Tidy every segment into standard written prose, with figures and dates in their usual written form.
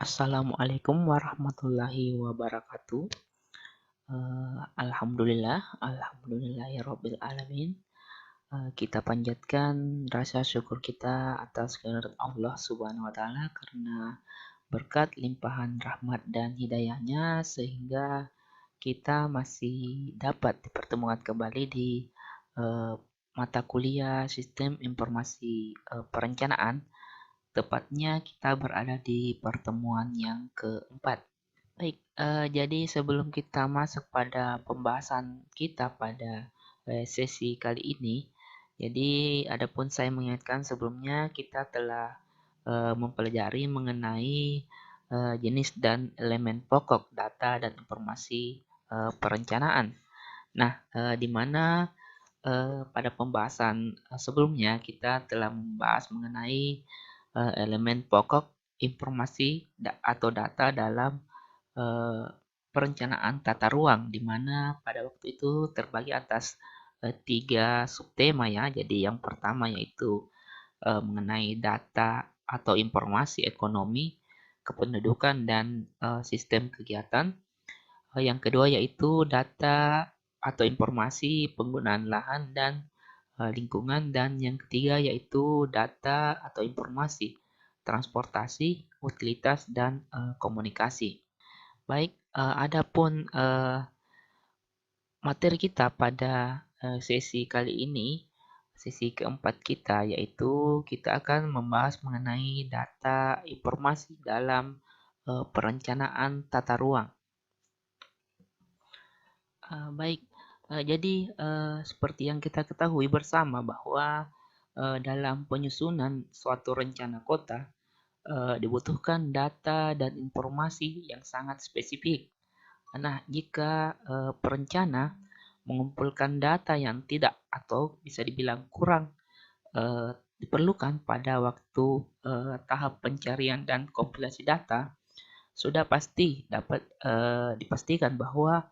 Assalamualaikum warahmatullahi wabarakatuh. Alhamdulillahirabbil alamin. Kita panjatkan rasa syukur kita atas kehadirat Allah Subhanahu wa taala karena berkat limpahan rahmat dan hidayahnya sehingga kita masih dapat dipertemukan kembali di eh, mata kuliah Sistem Informasi Perencanaan. Tepatnya kita berada di pertemuan yang keempat. Baik, jadi sebelum kita masuk pada pembahasan kita pada sesi kali ini, jadi adapun saya mengingatkan sebelumnya kita telah mempelajari mengenai jenis dan elemen pokok data dan informasi perencanaan. Nah, di mana pada pembahasan sebelumnya kita telah membahas mengenai elemen pokok informasi atau data dalam perencanaan tata ruang, di mana pada waktu itu terbagi atas 3 subtema ya. Jadi yang pertama yaitu mengenai data atau informasi ekonomi, kependudukan dan sistem kegiatan. Yang kedua yaitu data atau informasi penggunaan lahan dan lingkungan, dan yang ketiga yaitu data atau informasi transportasi, utilitas dan komunikasi. Baik, adapun materi kita pada sesi kali ini, sesi keempat kita, yaitu kita akan membahas mengenai data informasi dalam perencanaan tata ruang. Baik, jadi seperti yang kita ketahui bersama bahwa dalam penyusunan suatu rencana kota dibutuhkan data dan informasi yang sangat spesifik. Nah, jika perencana mengumpulkan data yang tidak atau bisa dibilang kurang diperlukan pada waktu tahap pencarian dan kompilasi data, sudah pasti dapat dipastikan bahwa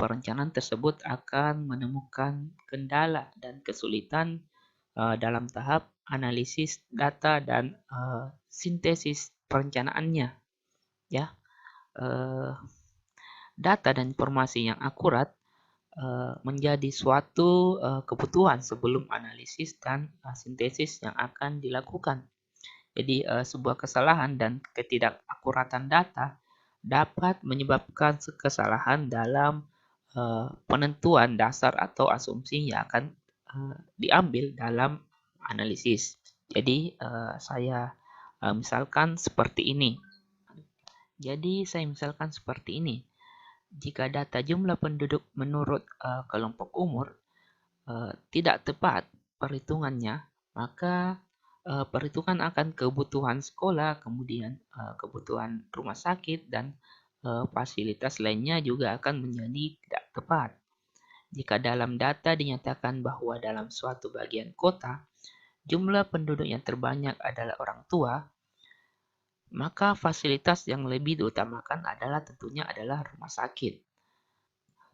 perencanaan tersebut akan menemukan kendala dan kesulitan dalam tahap analisis data dan sintesis perencanaannya. Ya, data dan informasi yang akurat menjadi suatu kebutuhan sebelum analisis dan sintesis yang akan dilakukan. Jadi sebuah kesalahan dan ketidakakuratan data dapat menyebabkan kesalahan dalam penentuan dasar atau asumsi yang akan diambil dalam analisis. Jadi saya misalkan seperti ini. Jika data jumlah penduduk menurut kelompok umur tidak tepat perhitungannya, maka perhitungan akan kebutuhan sekolah, kemudian kebutuhan rumah sakit, dan fasilitas lainnya juga akan menjadi tidak tepat. Jika dalam data dinyatakan bahwa dalam suatu bagian kota, jumlah penduduk yang terbanyak adalah orang tua, maka fasilitas yang lebih diutamakan tentunya adalah rumah sakit.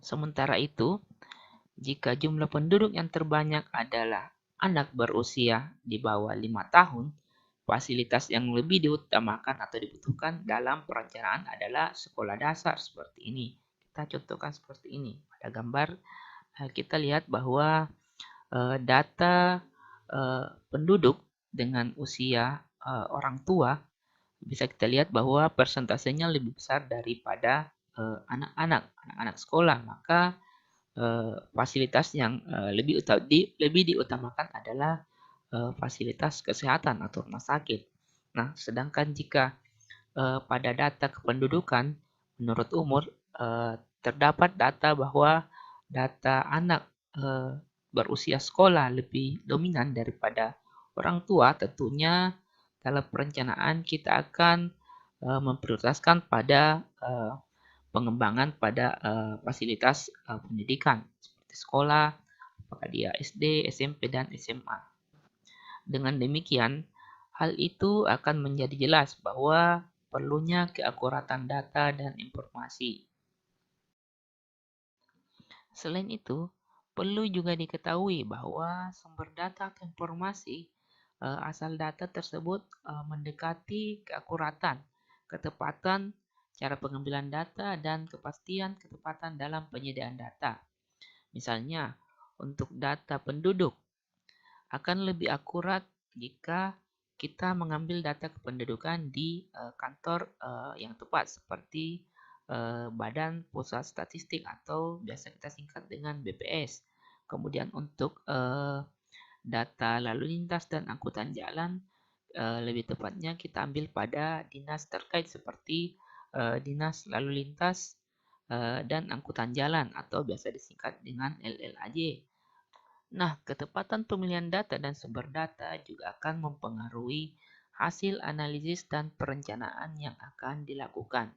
Sementara itu, jika jumlah penduduk yang terbanyak adalah anak berusia di bawah 5 tahun, fasilitas yang lebih diutamakan atau dibutuhkan dalam perencanaan adalah sekolah dasar seperti ini. Kita contohkan seperti ini. Pada gambar kita lihat bahwa data penduduk dengan usia orang tua bisa kita lihat bahwa persentasenya lebih besar daripada anak-anak sekolah. Maka fasilitas yang lebih diutamakan adalah fasilitas kesehatan atau rumah sakit. Nah, sedangkan jika pada data kependudukan menurut umur terdapat data bahwa data anak berusia sekolah lebih dominan daripada orang tua, tentunya dalam perencanaan kita akan memprioritaskan pada pengembangan pada fasilitas pendidikan seperti sekolah, apakah dia SD, SMP, dan SMA. Dengan demikian, hal itu akan menjadi jelas bahwa perlunya keakuratan data dan informasi. Selain itu, perlu juga diketahui bahwa sumber data atau informasi asal data tersebut mendekati keakuratan ketepatan cara pengambilan data, dan kepastian ketepatan dalam penyediaan data. Misalnya, untuk data penduduk akan lebih akurat jika kita mengambil data kependudukan di kantor yang tepat seperti Badan Pusat Statistik atau biasa kita singkat dengan BPS. Kemudian untuk data lalu lintas dan angkutan jalan, lebih tepatnya kita ambil pada dinas terkait seperti Dinas Lalu Lintas dan Angkutan Jalan atau biasa disingkat dengan LLAJ. Nah, ketepatan pemilihan data dan sumber data juga akan mempengaruhi hasil analisis dan perencanaan yang akan dilakukan.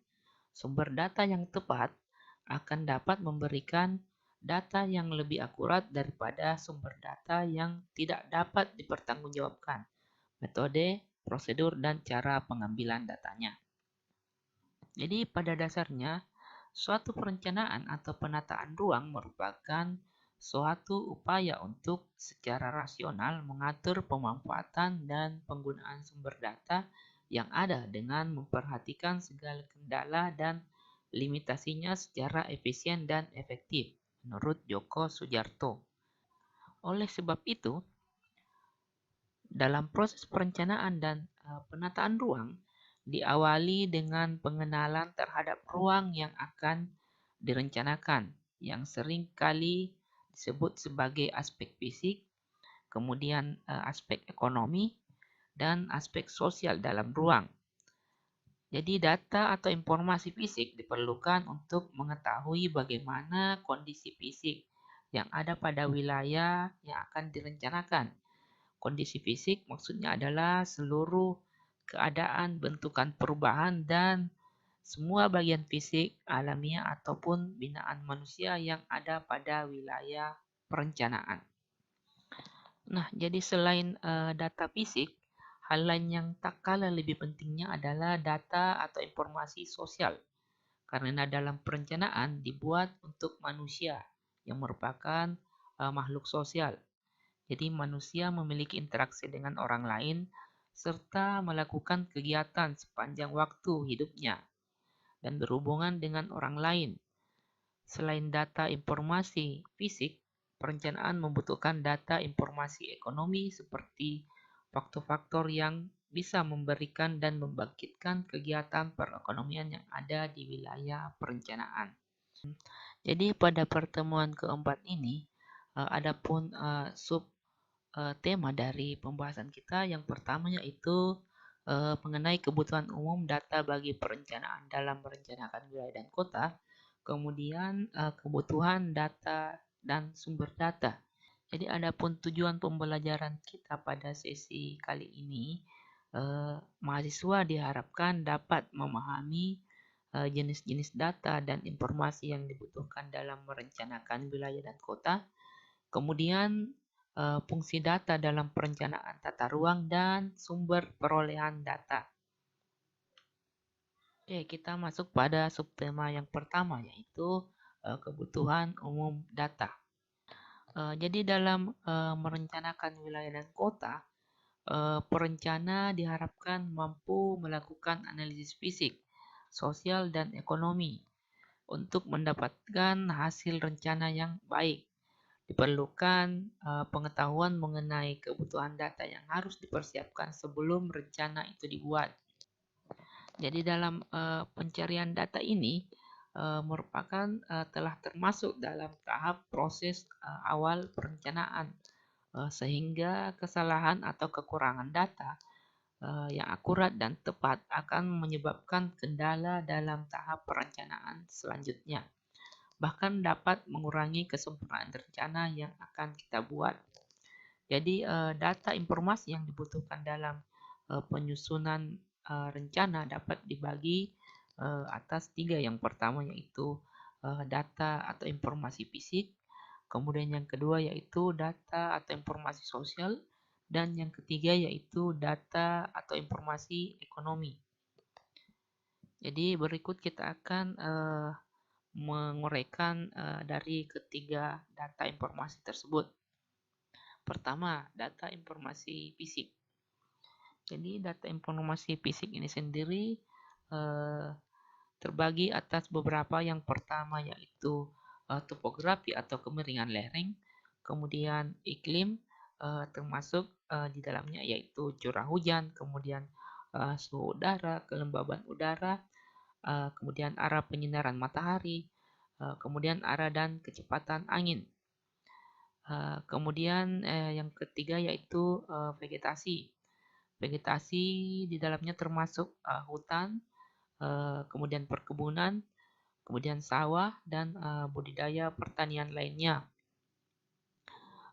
Sumber data yang tepat akan dapat memberikan data yang lebih akurat daripada sumber data yang tidak dapat dipertanggungjawabkan, metode, prosedur, dan cara pengambilan datanya. Jadi pada dasarnya, suatu perencanaan atau penataan ruang merupakan suatu upaya untuk secara rasional mengatur pemanfaatan dan penggunaan sumber data yang ada dengan memperhatikan segala kendala dan limitasinya secara efisien dan efektif, menurut Joko Sujarto. Oleh sebab itu, dalam proses perencanaan dan penataan ruang, diawali dengan pengenalan terhadap ruang yang akan direncanakan, yang sering kali disebut sebagai aspek fisik, kemudian aspek ekonomi, dan aspek sosial dalam ruang. Jadi data atau informasi fisik diperlukan untuk mengetahui bagaimana kondisi fisik yang ada pada wilayah yang akan direncanakan. Kondisi fisik maksudnya adalah seluruh keadaan, bentukan perubahan, dan semua bagian fisik, alamiah ataupun binaan manusia yang ada pada wilayah perencanaan. Nah, jadi selain data fisik, hal lain yang tak kalah lebih pentingnya adalah data atau informasi sosial. Karena dalam perencanaan dibuat untuk manusia yang merupakan makhluk sosial. Jadi manusia memiliki interaksi dengan orang lain serta melakukan kegiatan sepanjang waktu hidupnya dan berhubungan dengan orang lain. Selain data informasi fisik, perencanaan membutuhkan data informasi ekonomi seperti faktor-faktor yang bisa memberikan dan membangkitkan kegiatan perekonomian yang ada di wilayah perencanaan. Jadi pada pertemuan keempat ini, adapun sub tema dari pembahasan kita yang pertama yaitu mengenai kebutuhan umum data bagi perencanaan dalam merencanakan wilayah dan kota, kemudian kebutuhan data dan sumber data. Jadi adapun tujuan pembelajaran kita pada sesi kali ini, mahasiswa diharapkan dapat memahami jenis-jenis data dan informasi yang dibutuhkan dalam merencanakan wilayah dan kota, kemudian fungsi data dalam perencanaan tata ruang dan sumber perolehan data. Oke, kita masuk pada subtema yang pertama yaitu kebutuhan umum data. Jadi dalam merencanakan wilayah dan kota, perencana diharapkan mampu melakukan analisis fisik, sosial, dan ekonomi untuk mendapatkan hasil rencana yang baik. Diperlukan pengetahuan mengenai kebutuhan data yang harus dipersiapkan sebelum rencana itu dibuat. Jadi dalam pencarian data ini merupakan telah termasuk dalam tahap proses awal perencanaan, sehingga kesalahan atau kekurangan data yang akurat dan tepat akan menyebabkan kendala dalam tahap perencanaan selanjutnya. Bahkan dapat mengurangi kesempurnaan rencana yang akan kita buat. Jadi data informasi yang dibutuhkan dalam penyusunan rencana dapat dibagi atas 3. Yang pertama yaitu data atau informasi fisik, kemudian yang kedua yaitu data atau informasi sosial, dan yang ketiga yaitu data atau informasi ekonomi. Jadi berikut kita akan menguraikan dari ketiga data informasi tersebut. Pertama, data informasi fisik. Jadi data informasi fisik ini sendiri eh, terbagi atas beberapa. Yang pertama yaitu topografi atau kemiringan lereng, kemudian iklim, termasuk di dalamnya yaitu curah hujan, kemudian suhu udara, kelembaban udara, kemudian arah penyinaran matahari, kemudian arah dan kecepatan angin. Kemudian yang ketiga yaitu vegetasi. Vegetasi di dalamnya termasuk hutan, kemudian perkebunan, kemudian sawah, dan budidaya pertanian lainnya.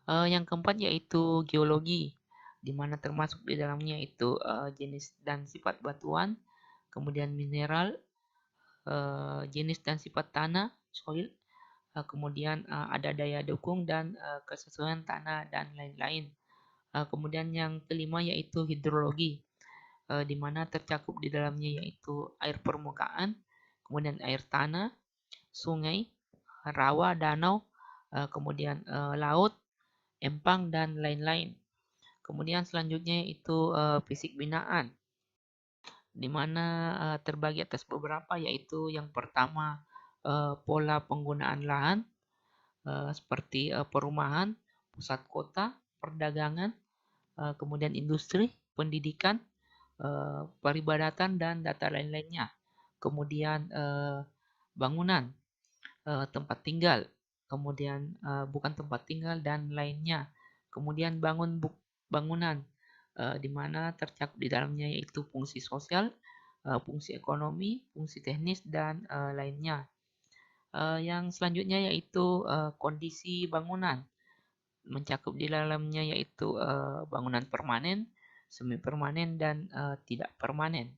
Yang keempat yaitu geologi, di mana termasuk di dalamnya itu jenis dan sifat batuan, kemudian mineral, jenis dan sifat tanah, soil, kemudian ada daya dukung dan kesesuaian tanah dan lain-lain. Kemudian yang kelima yaitu hidrologi, di mana tercakup di dalamnya yaitu air permukaan, kemudian air tanah, sungai, rawa, danau, kemudian laut, empang, dan lain-lain. Kemudian selanjutnya yaitu fisik binaan, di mana terbagi atas beberapa, yaitu yang pertama pola penggunaan lahan, seperti perumahan, pusat kota, perdagangan, kemudian industri, pendidikan, peribadatan, dan data lain-lainnya. Kemudian bangunan, tempat tinggal, kemudian bukan tempat tinggal, dan lainnya. Kemudian bangunan, di mana tercakup di dalamnya yaitu fungsi sosial, fungsi ekonomi, fungsi teknis, dan lainnya. Yang selanjutnya yaitu kondisi bangunan, mencakup di dalamnya yaitu bangunan permanen, semi permanen, dan tidak permanen.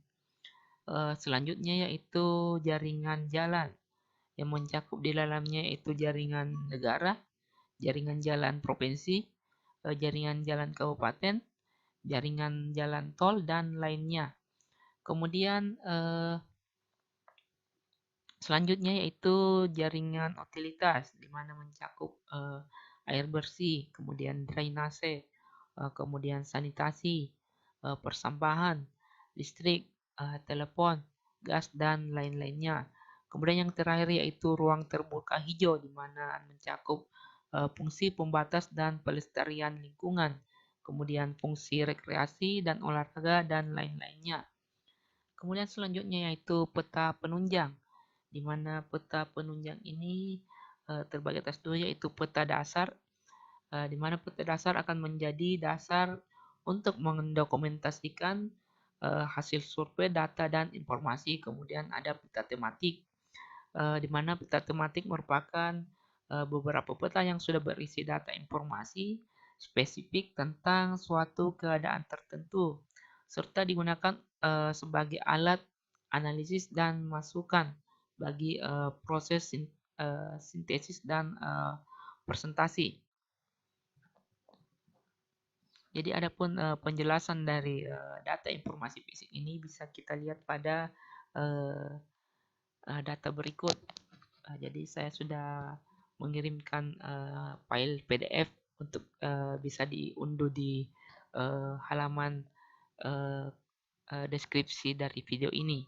Selanjutnya yaitu jaringan jalan, yang mencakup di dalamnya yaitu jaringan negara, jaringan jalan provinsi, jaringan jalan kabupaten, jaringan jalan tol, dan lainnya. Kemudian selanjutnya yaitu jaringan utilitas, di mana mencakup air bersih, kemudian drainase, kemudian sanitasi, persampahan, listrik, telepon, gas, dan lain-lainnya. Kemudian yang terakhir yaitu ruang terbuka hijau, di mana mencakup fungsi pembatas dan pelestarian lingkungan, kemudian fungsi rekreasi dan olahraga, dan lain-lainnya. Kemudian selanjutnya yaitu peta penunjang, di mana peta penunjang ini terbagi atas dua, yaitu peta dasar, di mana peta dasar akan menjadi dasar untuk mendokumentasikan hasil survei, data, dan informasi. Kemudian ada peta tematik, di mana peta tematik merupakan beberapa peta yang sudah berisi data informasi spesifik tentang suatu keadaan tertentu, serta digunakan sebagai alat analisis dan masukan bagi proses sintesis dan presentasi. Jadi adapun penjelasan dari data informasi fisik ini bisa kita lihat pada data berikut. Jadi saya sudah mengirimkan file PDF untuk bisa diunduh di halaman deskripsi dari video ini.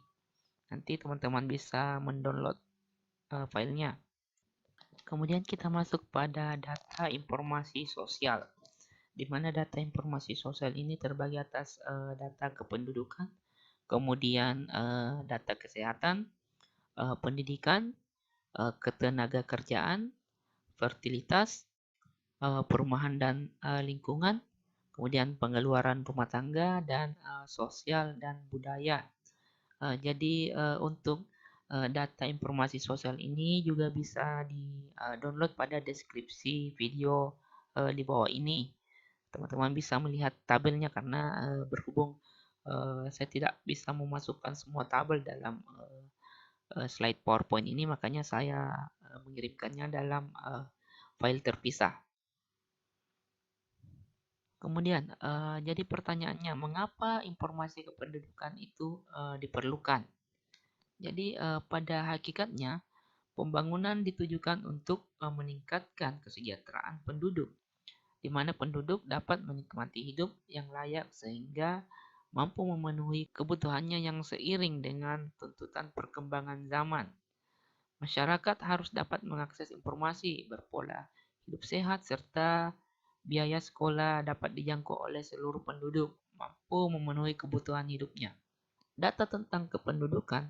Nanti teman-teman bisa mendownload filenya. Kemudian kita masuk pada data informasi sosial, di mana data informasi sosial ini terbagi atas data kependudukan, kemudian data kesehatan, pendidikan, ketenagakerjaan, fertilitas, perumahan dan lingkungan, kemudian pengeluaran rumah tangga, dan sosial dan budaya. Jadi untuk data informasi sosial ini juga bisa di-download pada deskripsi video di bawah ini. Teman-teman bisa melihat tabelnya, karena berhubung saya tidak bisa memasukkan semua tabel dalam slide PowerPoint ini, makanya saya mengirimkannya dalam file terpisah. Kemudian, jadi pertanyaannya, mengapa informasi kependudukan itu diperlukan? Jadi pada hakikatnya pembangunan ditujukan untuk meningkatkan kesejahteraan penduduk, di mana penduduk dapat menikmati hidup yang layak sehingga mampu memenuhi kebutuhannya yang seiring dengan tuntutan perkembangan zaman. Masyarakat harus dapat mengakses informasi, berpola hidup sehat, serta biaya sekolah dapat dijangkau oleh seluruh penduduk, mampu memenuhi kebutuhan hidupnya. Data tentang kependudukan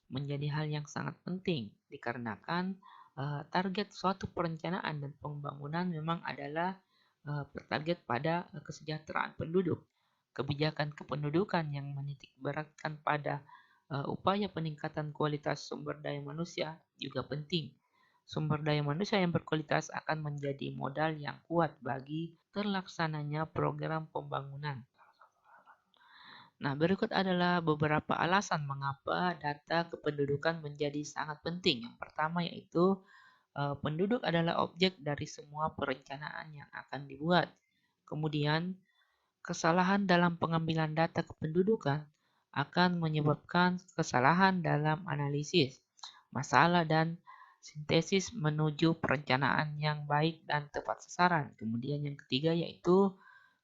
menjadi hal yang sangat penting dikarenakan target suatu perencanaan dan pembangunan memang adalah bertarget pada kesejahteraan penduduk. Kebijakan kependudukan yang menitik beratkan pada upaya peningkatan kualitas sumber daya manusia juga penting. Sumber daya manusia yang berkualitas akan menjadi modal yang kuat bagi terlaksananya program pembangunan. Nah, berikut adalah beberapa alasan mengapa data kependudukan menjadi sangat penting. Yang pertama yaitu penduduk adalah objek dari semua perencanaan yang akan dibuat. Kemudian, kesalahan dalam pengambilan data kependudukan akan menyebabkan kesalahan dalam analisis, masalah dan sintesis menuju perencanaan yang baik dan tepat sasaran. Kemudian yang ketiga yaitu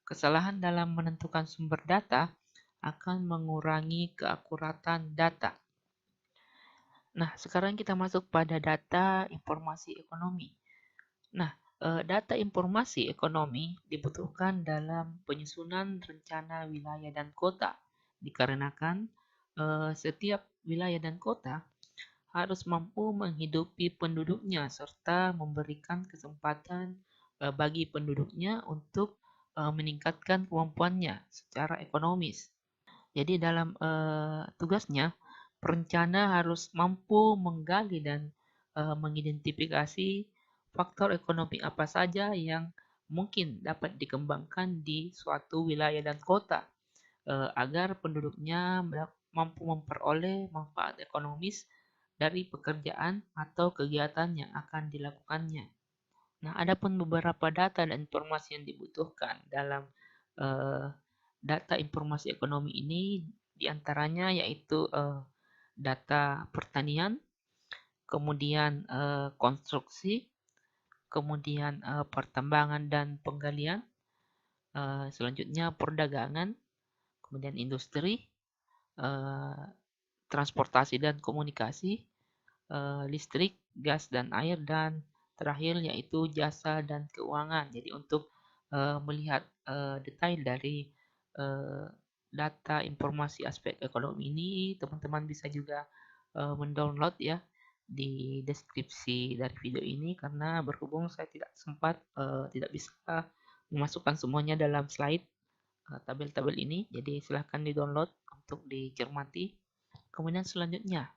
kesalahan dalam menentukan sumber data akan mengurangi keakuratan data. Nah, sekarang kita masuk pada data informasi ekonomi. Nah, data informasi ekonomi dibutuhkan dalam penyusunan rencana wilayah dan kota, dikarenakan setiap wilayah dan kota harus mampu menghidupi penduduknya serta memberikan kesempatan bagi penduduknya untuk meningkatkan kemampuannya secara ekonomis. Jadi dalam tugasnya, perencana harus mampu menggali dan mengidentifikasi faktor ekonomi apa saja yang mungkin dapat dikembangkan di suatu wilayah dan kota agar penduduknya mampu memperoleh manfaat ekonomis dari pekerjaan atau kegiatan yang akan dilakukannya. Nah, ada pun beberapa data dan informasi yang dibutuhkan dalam eh, data informasi ekonomi ini, diantaranya yaitu data pertanian, kemudian konstruksi, kemudian pertambangan dan penggalian, selanjutnya perdagangan, kemudian industri, eh, transportasi dan komunikasi, listrik, gas dan air, dan terakhir yaitu jasa dan keuangan. Jadi untuk melihat detail dari uh, data informasi aspek ekonomi ini, teman-teman bisa juga mendownload ya di deskripsi dari video ini, karena berhubung saya tidak sempat tidak bisa memasukkan semuanya dalam slide tabel-tabel ini, jadi silahkan di-download untuk dicermati. Kemudian selanjutnya,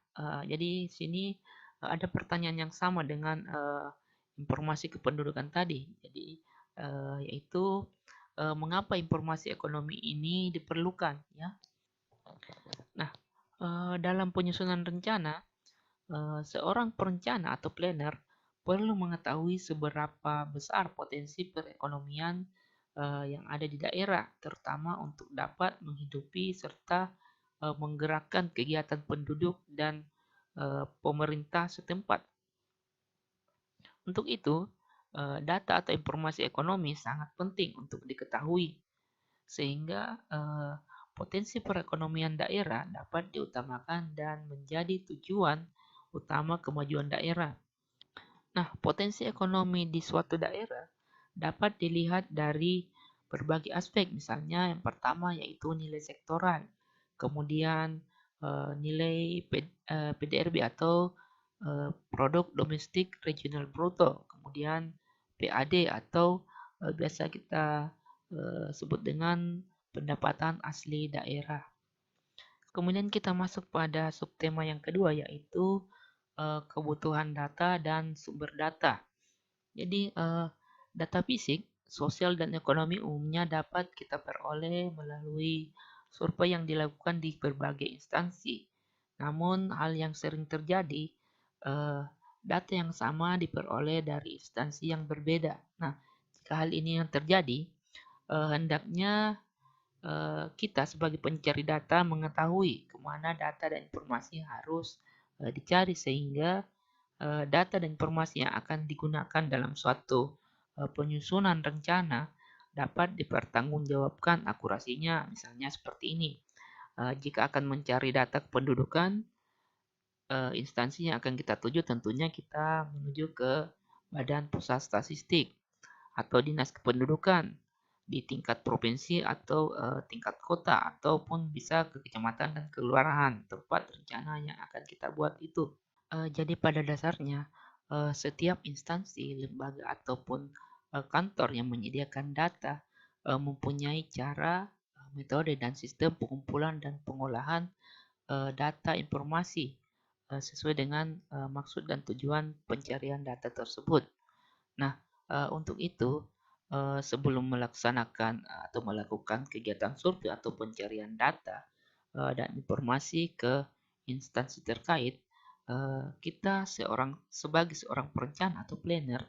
jadi sini ada pertanyaan yang sama dengan informasi kependudukan tadi. Jadi yaitu mengapa informasi ekonomi ini diperlukan, ya? Nah, dalam penyusunan rencana, seorang perencana atau planner perlu mengetahui seberapa besar potensi perekonomian yang ada di daerah, terutama untuk dapat menghidupi serta menggerakkan kegiatan penduduk dan pemerintah setempat. Untuk itu, data atau informasi ekonomi sangat penting untuk diketahui, sehingga potensi perekonomian daerah dapat diutamakan dan menjadi tujuan utama kemajuan daerah. Nah, potensi ekonomi di suatu daerah dapat dilihat dari berbagai aspek. Misalnya yang pertama yaitu nilai sektoral, kemudian nilai PDRB atau produk domestik regional bruto, kemudian PAD atau biasa kita sebut dengan pendapatan asli daerah. Kemudian kita masuk pada subtema yang kedua yaitu kebutuhan data dan sumber data. Jadi data fisik, sosial dan ekonomi umumnya dapat kita peroleh melalui survei yang dilakukan di berbagai instansi. Namun hal yang sering terjadi, data yang sama diperoleh dari instansi yang berbeda. Nah, jika hal ini yang terjadi, hendaknya kita sebagai pencari data mengetahui kemana data dan informasi harus dicari, sehingga data dan informasi yang akan digunakan dalam suatu penyusunan rencana dapat dipertanggungjawabkan akurasinya. Misalnya seperti ini. Jika akan mencari data kependudukan, instansi yang akan kita tuju tentunya kita menuju ke Badan Pusat Statistik atau Dinas Kependudukan di tingkat provinsi atau tingkat kota, ataupun bisa ke kecamatan dan kelurahan tempat rencana yang akan kita buat itu. Jadi pada dasarnya setiap instansi, lembaga ataupun kantor yang menyediakan data mempunyai cara, metode dan sistem pengumpulan dan pengolahan data informasi sesuai dengan maksud dan tujuan pencarian data tersebut. Nah, untuk itu sebelum melaksanakan atau melakukan kegiatan survei atau pencarian data dan informasi ke instansi terkait, kita sebagai seorang perencana atau planner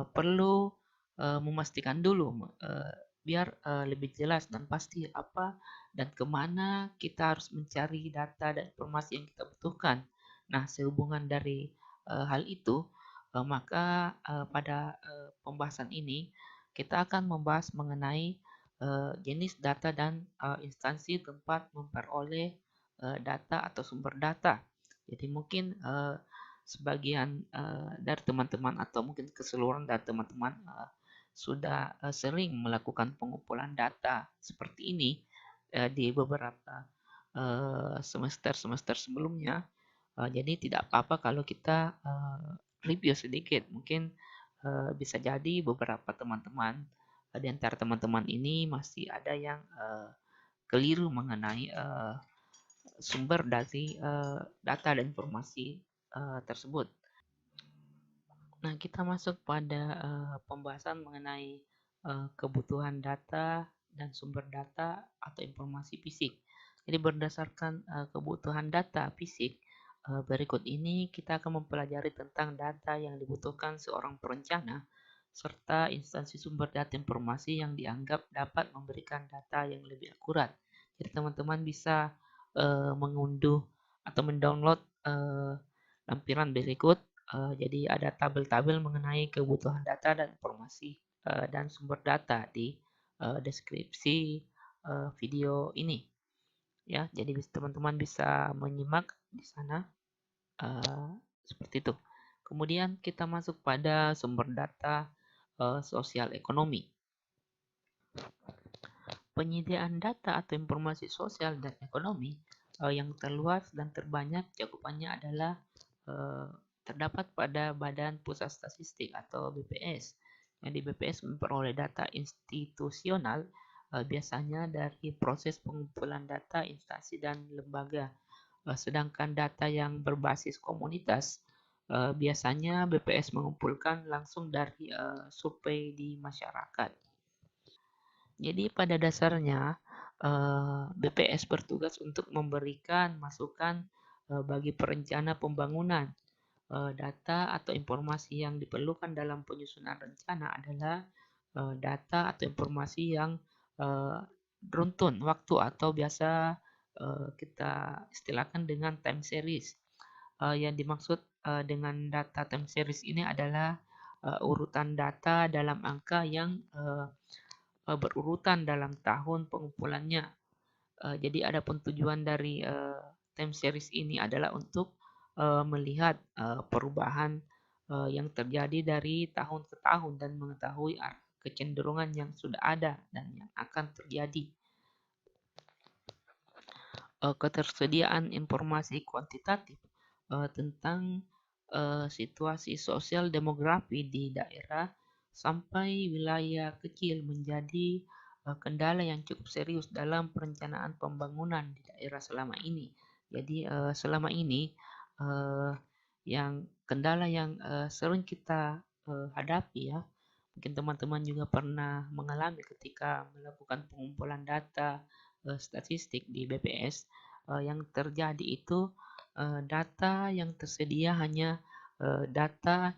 perlu memastikan dulu biar lebih jelas dan pasti apa dan kemana kita harus mencari data dan informasi yang kita butuhkan. Nah, sehubungan dari hal itu, maka pada pembahasan ini kita akan membahas mengenai jenis data dan instansi tempat memperoleh data atau sumber data. Jadi mungkin sebagian dari teman-teman atau mungkin keseluruhan dari teman-teman sudah sering melakukan pengumpulan data seperti ini di beberapa semester-semester sebelumnya. Jadi tidak apa-apa kalau kita review sedikit. Mungkin bisa jadi beberapa teman-teman di antara teman-teman ini masih ada yang keliru mengenai sumber dari data dan informasi tersebut. Nah, kita masuk pada pembahasan mengenai kebutuhan data dan sumber data atau informasi fisik. Jadi berdasarkan kebutuhan data fisik, berikut ini kita akan mempelajari tentang data yang dibutuhkan seorang perencana serta instansi sumber data informasi yang dianggap dapat memberikan data yang lebih akurat. Jadi teman-teman bisa mengunduh atau mendownload lampiran berikut. Jadi ada tabel-tabel mengenai kebutuhan data dan informasi dan sumber data di deskripsi video ini. Ya, jadi teman-teman bisa menyimak di sana seperti itu. Kemudian kita masuk pada sumber data sosial ekonomi. Penyediaan data atau informasi sosial dan ekonomi yang terluas dan terbanyak cakupannya adalah terdapat pada Badan Pusat Statistik atau BPS. Yang di BPS memperoleh data institusional biasanya dari proses pengumpulan data instansi dan lembaga. Sedangkan data yang berbasis komunitas biasanya BPS mengumpulkan langsung dari survei di masyarakat. Jadi pada dasarnya BPS bertugas untuk memberikan masukan bagi perencana pembangunan. Data atau informasi yang diperlukan dalam penyusunan rencana adalah data atau informasi yang runtun waktu atau biasa kita istilahkan dengan time series. Yang dimaksud dengan data time series ini adalah urutan data dalam angka yang berurutan dalam tahun pengumpulannya. Jadi ada tujuan dari time series ini adalah untuk melihat perubahan yang terjadi dari tahun ke tahun dan mengetahui kecenderungan yang sudah ada dan yang akan terjadi. Ketersediaan informasi kuantitatif tentang situasi sosial demografi di daerah sampai wilayah kecil menjadi kendala yang cukup serius dalam perencanaan pembangunan di daerah selama ini. Jadi selama ini yang kendala yang sering kita hadapi, ya, mungkin teman-teman juga pernah mengalami ketika melakukan pengumpulan data statistik di BPS, yang terjadi itu data yang tersedia hanya data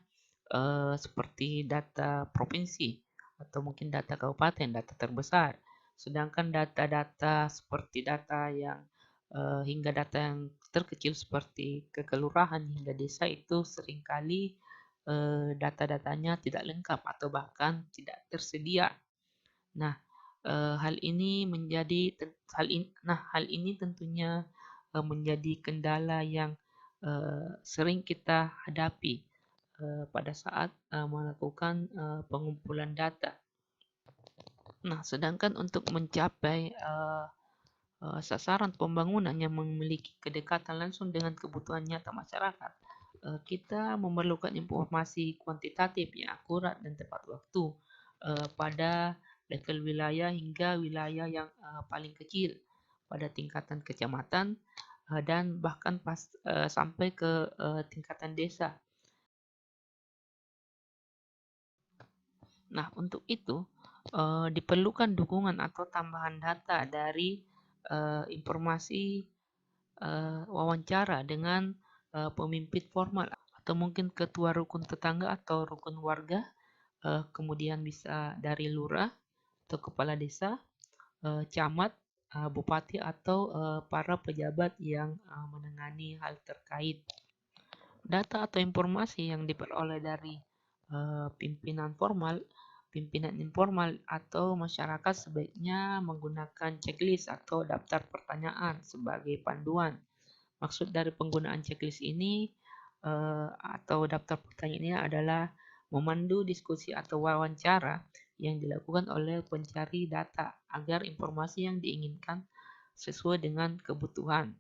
seperti data provinsi atau mungkin data kabupaten, data terbesar. Sedangkan data-data seperti data yang hingga data yang terkecil seperti kekelurahan hingga desa itu seringkali data-datanya tidak lengkap atau bahkan tidak tersedia. Nah, hal ini tentunya menjadi kendala yang sering kita hadapi pada saat melakukan pengumpulan data. Nah, sedangkan untuk mencapai sasaran pembangunan yang memiliki kedekatan langsung dengan kebutuhan nyata masyarakat, kita memerlukan informasi kuantitatif yang akurat dan tepat waktu pada level wilayah hingga wilayah yang paling kecil pada tingkatan kecamatan dan bahkan sampai ke tingkatan desa. Nah, untuk itu diperlukan dukungan atau tambahan data dari informasi wawancara dengan pemimpin formal atau mungkin ketua rukun tetangga atau rukun warga, kemudian bisa dari lurah atau kepala desa, camat, bupati atau para pejabat yang menangani hal terkait. Data atau informasi yang diperoleh dari pimpinan informal atau masyarakat sebaiknya menggunakan checklist atau daftar pertanyaan sebagai panduan. Maksud dari penggunaan checklist ini atau daftar pertanyaan ini adalah memandu diskusi atau wawancara yang dilakukan oleh pencari data agar informasi yang diinginkan sesuai dengan kebutuhan.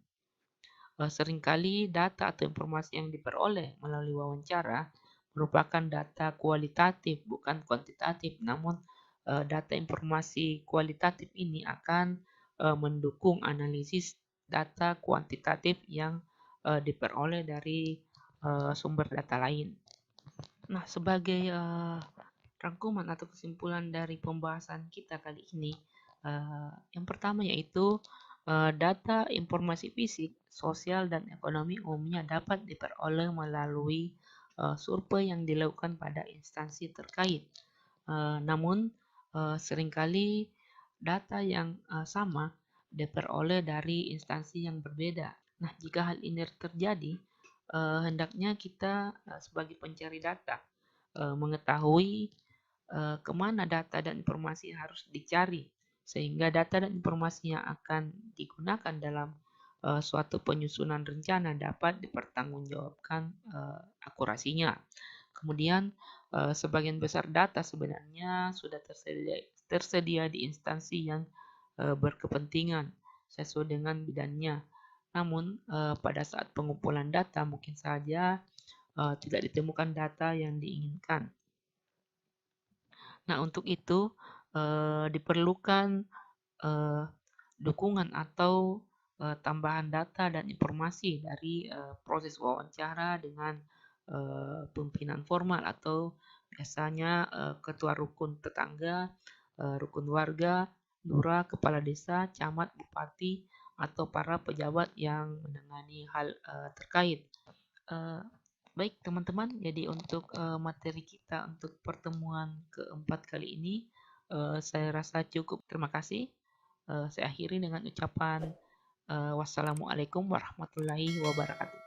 Seringkali data atau informasi yang diperoleh melalui wawancara merupakan data kualitatif bukan kuantitatif, namun data informasi kualitatif ini akan mendukung analisis data kuantitatif yang diperoleh dari sumber data lain. Nah, sebagai rangkuman atau kesimpulan dari pembahasan kita kali ini, yang pertama yaitu data informasi fisik, sosial, dan ekonomi umumnya dapat diperoleh melalui survei yang dilakukan pada instansi terkait. Namun, seringkali data yang sama diperoleh dari instansi yang berbeda. Nah, jika hal ini terjadi, hendaknya kita sebagai pencari data mengetahui kemana data dan informasi yang harus dicari, sehingga data dan informasi yang akan digunakan dalam suatu penyusunan rencana dapat dipertanggungjawabkan akurasinya. Kemudian sebagian besar data sebenarnya sudah tersedia di instansi yang berkepentingan sesuai dengan bidangnya. Namun pada saat pengumpulan data mungkin saja tidak ditemukan data yang diinginkan. Nah, untuk itu diperlukan dukungan atau tambahan data dan informasi dari proses wawancara dengan pimpinan formal atau biasanya ketua rukun tetangga, rukun warga, lurah, kepala desa, camat, bupati, atau para pejabat yang menangani hal terkait. Baik teman-teman, jadi untuk materi kita untuk pertemuan keempat kali ini saya rasa cukup. Terima kasih. Saya akhiri dengan ucapan wassalamualaikum warahmatullahi wabarakatuh.